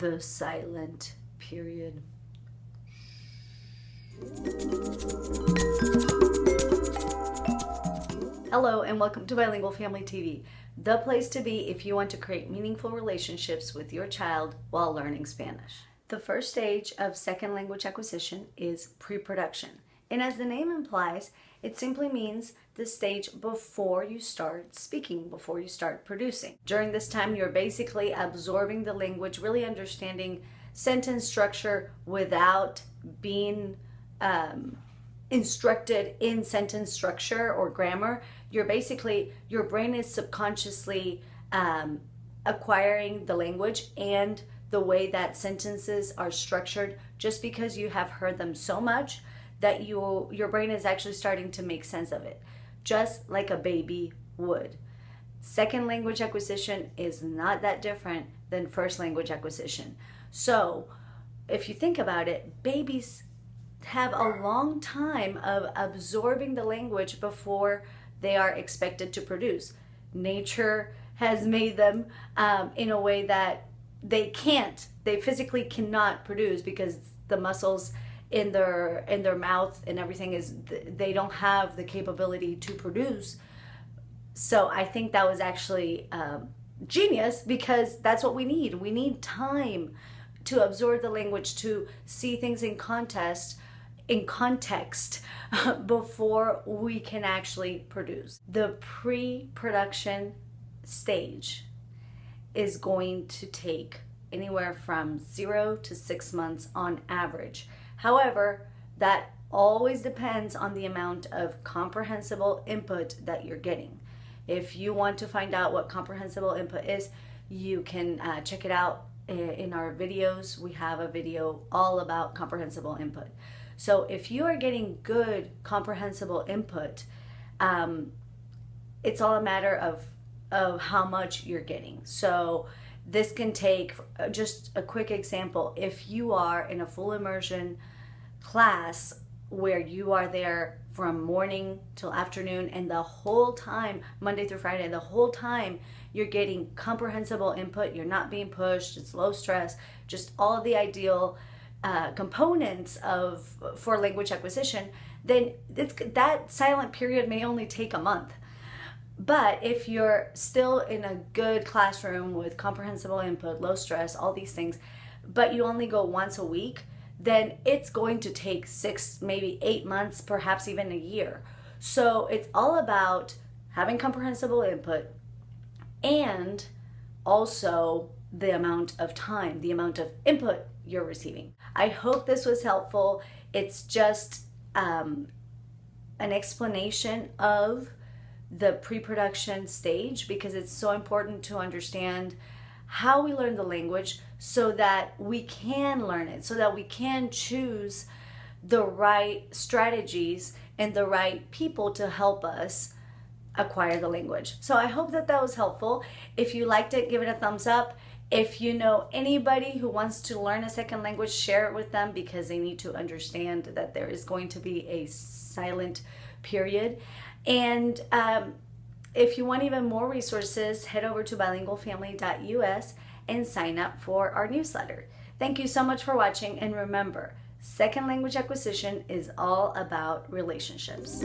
the silent period. Hello and welcome to Bilingual Family TV, the place to be if you want to create meaningful relationships with your child while learning Spanish. The first stage of second language acquisition is pre-production. And as the name implies, it simply means the stage before you start speaking, before you start producing. During this time, you're basically absorbing the language, really understanding sentence structure without being instructed in sentence structure or grammar. Your brain is subconsciously acquiring the language and the way that sentences are structured just because you have heard them so much that your brain is actually starting to make sense of it, just like a baby would. Second language acquisition is not that different than first language acquisition. So if you think about it, babies have a long time of absorbing the language before they are expected to produce. Nature has made them in a way that they physically cannot produce because the muscles in their mouth and everything they don't have the capability to produce. So I think that was actually genius, because that's what we need. We need time to absorb the language, to see things in context before we can actually produce. The pre-production stage is going to take anywhere from 0 to 6 months on average. However, that always depends on the amount of comprehensible input that you're getting. If you want to find out what comprehensible input is, you can check it out in our videos. We have a video all about comprehensible input. So if you are getting good comprehensible input, it's all a matter of how much you're getting. So this can take, just a quick example, if you are in a full immersion class where you are there from morning till afternoon, and the whole time, Monday through Friday, the whole time you're getting comprehensible input, you're not being pushed, it's low stress, just all of the ideal components for language acquisition, then that silent period may only take a month. But if you're still in a good classroom with comprehensible input, low stress, all these things, but you only go once a week, then it's going to take 6, maybe 8 months, perhaps even a year. So it's all about having comprehensible input and also the amount of time, the amount of input you're receiving. I hope this was helpful. It's just an explanation of the pre-production stage, because it's so important to understand how we learn the language so that we can learn it, so that we can choose the right strategies and the right people to help us acquire the language. So I hope that was helpful. If you liked it, give it a thumbs up. If you know anybody who wants to learn a second language, share it with them, because they need to understand that there is going to be a silent period. And if you want even more resources, head over to bilingualfamily.us and sign up for our newsletter. Thank you so much for watching, and remember, second language acquisition is all about relationships.